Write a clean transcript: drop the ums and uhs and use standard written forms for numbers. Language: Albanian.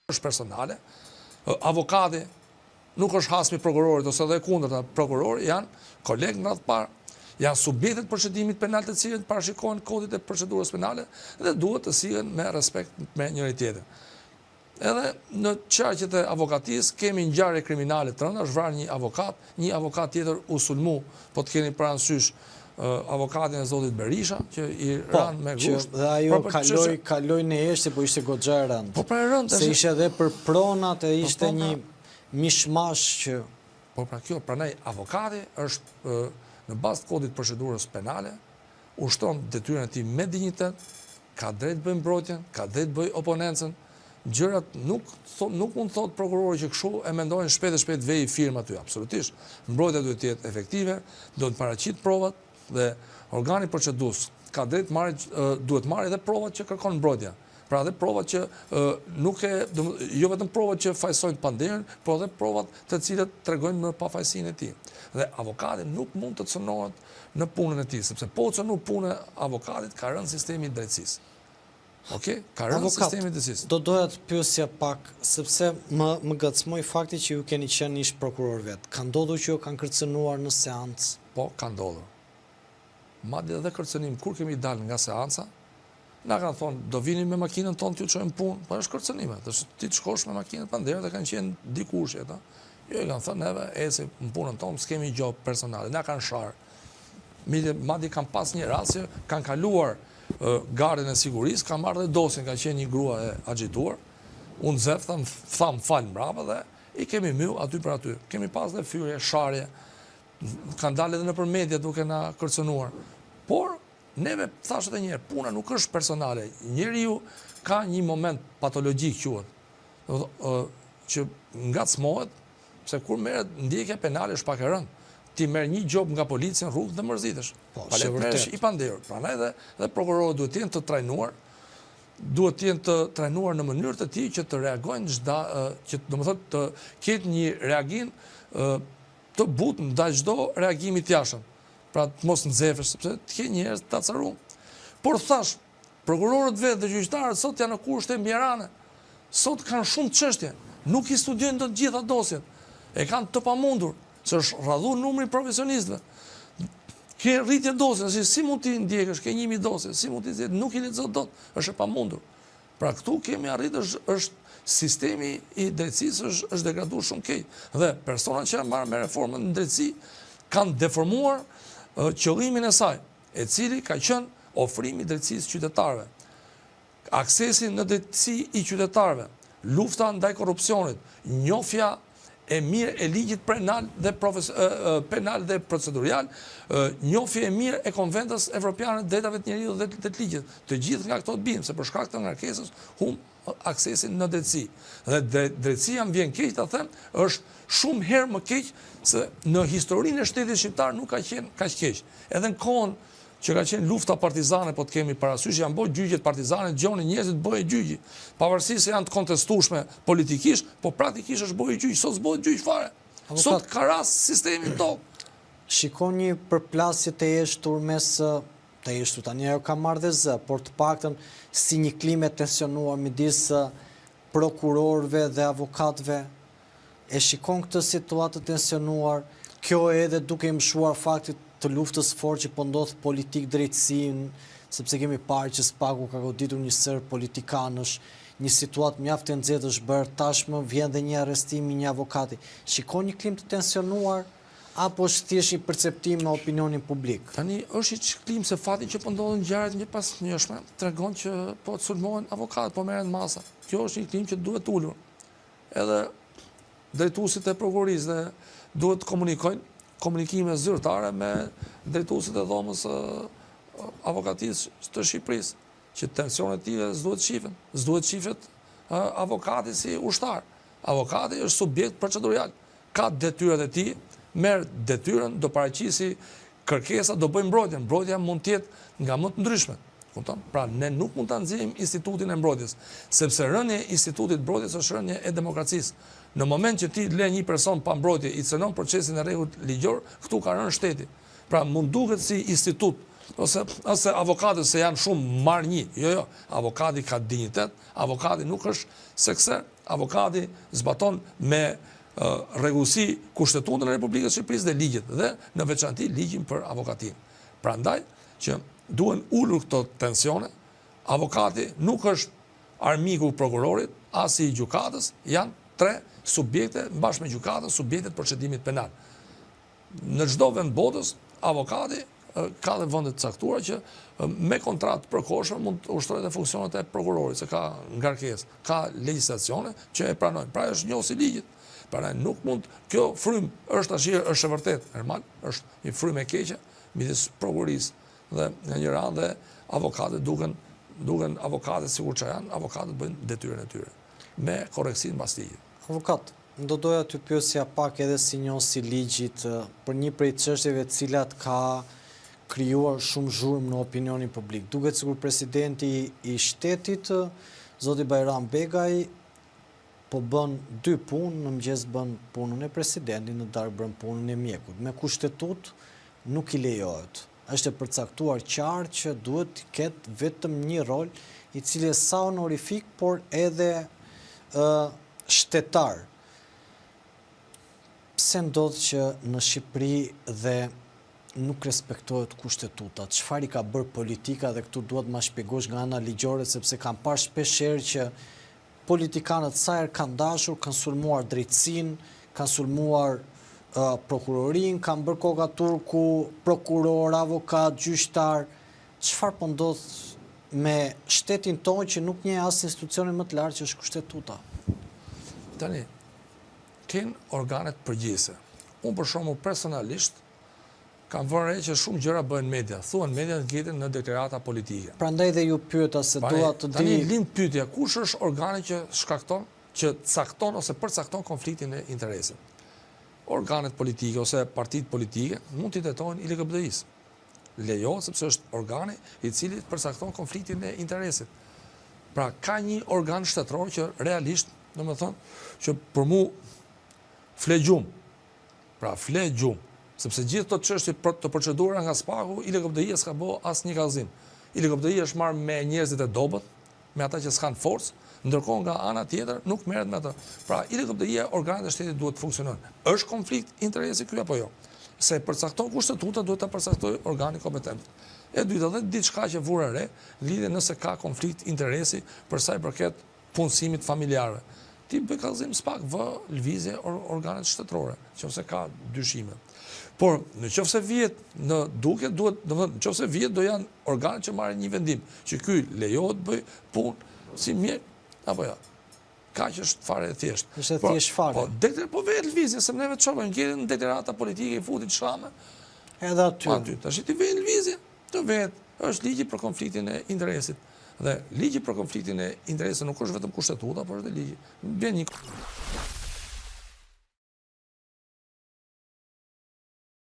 është personale, avokati nuk është hasmi prokurorit ose dhe kundërta prokurori, janë kolegë në radhë parë, janë subjektet procedimit penal të cilët parashikohen kodit e procedurës penale dhe duhet të sillen me respekt me njëri tjetrin. Edhe në qarqet e avokatisë kemi ngjarje kriminale të rënda, është vrarë një avokat tjetër u sulmu, po të keni parasysh avokatin e zotit Berisha, që i ranë me gusht. Dhe ajo kaloi në eshte, po ishte goxha e rëndë. Po pra e rëndë. Se ishte edhe për pronat e ishte një mishmash që... Po pra kjo, pranaj avokati është në bazë të kodit procedurës penale, ushtron detyrën e tij me dinjitet, ka drejt bëj mbrojtjen, ka drejt bëj oponencën, gjërat nuk mund thot prokurori që kështu e mendojnë shpejt vej firma aty, absolutisht. Mbrojtja duhet të jetë efektive, duhet të paraqit provat dhe organi procedurës ka drejt duhet marrë edhe provat që kërkon mbrojtja. Pra edhe provat që nuk jo vetëm provat që fajsojnë panderën, por edhe provat të cilët tregojnë më pafajësinë e tij. Dhe avokati nuk mund të cënohet në punën e tij, sepse po cënu punën e avokatit ka rënë sistemi i drejtësisë. Okej, ka rënë sistemi i drejtësisë. Do doja të pyesja pak, sepse më gacmoi fakti që ju keni qenë ish prokuror vet. Ka ndodhur që ju kanë kërcënuar në seancë? Po, ka ndodhur. Madje edhe kërcënim kur kemi dalë nga seanca, na kanë thonë, do vini me makinën tonë t'ju çojmë punë, po është kërcënime. Ti të shkosh me makinën panderë dhe kanë qenë dikush ata. Jo, i kanë thënë neve, eci në punën tonë, s'kemi gjë personale. Na kanë sharë. Madje kanë pas një rast që kanë kaluar gardën e sigurisë, kanë marrë dhe dosin, ka qenë një grua e agjituar. Unë zef, tham falë mbrapa dhe i kemi myu aty për aty. Kemi pas dhe fyrje, sharje, kanë dalë edhe nëpër media duke na kërcënuar. Por neve thashë edhe një herë, puna nuk është personale. Njeriu ka një moment patologjik quhet, që ngacmohet, se kur merret ndjekja penale është pak e rëndë. Ti merr një gjop nga policia në rrugë dhe mërzitesh. Palet merresh i panderur. Prandaj dhe prokurorët duhet të jenë të trajnuar, duhet të jenë të trajnuar në mënyrë të tillë që të reagojnë që domethënë të ketë një reagim të butë ndaj çdo reagimi të jashtëm. Pra të mos nxefesh, sepse të ke njerëz të acaruar. Por thash, prokurorët vetë dhe gjyqtarët sot janë në kushte mbierane. Sot kanë shumë çështje, nuk i studiojnë të gjitha dosjet. E kanë të pamundur, se është rradhuar numri profesionistëve. Ke rritje dosje, si mund t'i ndjekësh, ke 1000 dosje, si mund t'i zgjedh, nuk i lexon dot, është e pamundur. Pra këtu kemi arritur është sistemi i drejtësisë është degraduar shumë keq. Dhe personat që marrin me reformën në drejtësi kanë deformuar qëllimin e saj, e cili ka qenë ofrimi i drejtësisë qytetarëve. Aksesi në drejtësi i qytetarëve, lufta ndaj korrupsionit, njohja e mirë e ligjit penal dhe procedurial, njohje e mirë e konventës evropiane të drejtave të njeriut dhe të ligjit. Të gjithë nga këto të bijnë, se për shkak të ngarkesës aksesin në drejtësi. Dhe drejtësia më vjen keq ta them, është shumë herë më keq se në historinë e shtetit shqiptar nuk ka qenë kaq keq. Edhe në kohën që ka qenë lufta partizane, po të kemi parasysh, janë bërë gjyqjet partizane, gjoni njerëzit bëjë gjyqi. Pavarësisht se janë të kontestueshme politikisht, po praktikisht është bëjë gjyq, sot s'bëhet gjyq fare. Sot ka rast sistemi në tokë. Shikon një përplasje të jeshtur mes të jeshtur tani ajo ka marrë dhe zë, por të paktën si një klimë e tensionuar midis prokurorëve dhe avokatëve. E shikon këtë situatë të tensionuar, kjo edhe duke i mshuar faktit të luftës fort që po ndodh politik drejtësi, sepse kemi parë që spaku ka goditur një sër politikanësh, një situatë mjaft e nxehtë është bërë, tashmë vjen dhe një arrestim i një avokati. Shikon një klimë të tensionuar apo është thjesht një perceptim në opinionin publik? Tani është një klim se fati që po ndodhin ngjarjet një pas njëshme, tregon që po sulmohen avokatët, po merren masa. Kjo është një klim që duhet ulur. Edhe drejtuesit e prokurorisë dhe duhet të komunikojnë komunikime zyrtare me drejtuesit e dhomës avokatisë të Shqipërisë, që tensionet e tij s'duhet shifet avokati si ushtar. Avokati është subjekt procedurial, ka detyrat e tij, merr detyrën, do paraqisi kërkesa, do bëjë mbrojtjen. Mbrojtja mund të jetë nga më të ndryshmet. Kupton? Pra ne nuk mund ta nxjerrim institutin e mbrojtjes, sepse rënia e institutit mbrojtjes është rënia e demokracisë. Në moment që ti lë një person pa mbrojtje, i cënon procesin e rregullt ligjor, këtu ka rënë shteti. Pra mund duket si institut ose avokatët se janë shumë marrënjë. Jo, avokati ka dinjitet, avokati nuk është sekse, avokati zbaton me rregullsi Kushtetutën e Republikës së Shqipërisë dhe ligjet, dhe në veçanti ligjin për avokatin. Prandaj që duhen ulur këto tensione, avokati nuk është armiku i prokurorit, as i gjykatës, janë tre subjekte bashkë me gjykatën, subjektet të procedimit penal. Në çdo vend botës, avokati ka dhe vende të caktuara që me kontratë përkohshme mund të ushtrojë dhe funksionet e prokurorit, se ka ngarkesë, ka legjislacione që e pranojnë. Pra është njësi i ligjit. Pra nuk mund, kjo frym është e vërtet, normal, është një frym e keqe midis prokurisë dhe në një radhë dhe avokatët duken avokatët sikur që janë, avokatët bëjnë detyrën e tyre me korreksin mbas ligjit. Avokat, do doja të pyesja pak edhe si njës i ligjit për një prej çështjeve të cilat ka krijuar shumë zhurmë në opinionin publik. Duket sikur presidenti i shtetit, zoti Bajram Begaj, po bën dy punë, në mëngjes bën punën e presidentit, në darkë bën punën e mjekut. Me kushtetut nuk i lejohet. Është e përcaktuar qartë që duhet të ketë vetëm një rol i cili është sa honorifik, por edhe shtetar. Pse ndodh që në Shqipëri dhe nuk respektohet kushtetuta? Çfarë i ka bërë politika, dhe këtu duhet ma shpjegosh nga ana ligjore, sepse kam parë shpeshherë që politikanët sa herë kanë dashur, kanë sulmuar drejtësinë, kanë sulmuar prokurorin, kanë bërë koka turku, prokuror, avokat, gjyqtar. Çfarë po ndodh me shtetin tonë që nuk njeh as institucionin më të lartë që është kushtetuta? Tani, kënë organet përgjithëse. Unë për shembull personalisht kam vënë re që shumë gjëra bëhen media. Thuan media ngjiten në deklarata politike. Prandaj dhe ju pyeta se dua të di. Tani lind pyetja, kush është organi që shkakton, që cakton ose përcakton konfliktin e interesit? Organet politike ose partitë politike mund t'i tetojnë ILGBTI-s. Lejohet sepse është organi i cili përcakton konfliktin e interesit. Pra ka një organ shtetëror që realisht, domethënë, që për mu fle gjumë. Pra fle gjumë. Sepse gjithë të çështje të procedura nga SPAK-u, ILGBTI s'ka bë asnjë kallëzim. ILGBTI është marrë me njerëzit e dobët, me ata që s'kan forcë, ndërkohë nga ana tjetër nuk merret me atë. Pra ILGBTI organet e shtetit duhet të funksionojnë. Është konflikt interesi ky apo jo? Se përcakton kushtetuta, duhet ta përcaktojë organi kompetent. E dyta, dhe diçka që vure re, lidhe nëse ka konflikt interesi për sa i përket punësimit familjarëve. Ti bëj kallëzim SPAK, vë lëvizje organet shtetërore, nëse ka dyshime. Por në qoftë se vihet në duke, duhet, domethënë, nëse vihet do janë organet që marrin një vendim, që ky lejohet bëj punë si mjek apo jo. Kaq është fare e thjeshtë. Është thjesht fare. Po vetë lëvizje, se neve çfarë ngjerën në deklarata politike i futit shame. Edhe aty. Tash ti vjen lëvizje, të vet, është ligji për konfliktin e interesit. Dhe ligji për konfliktin e interesit nuk është vetëm kushtetuta, por është ligji. Vjen një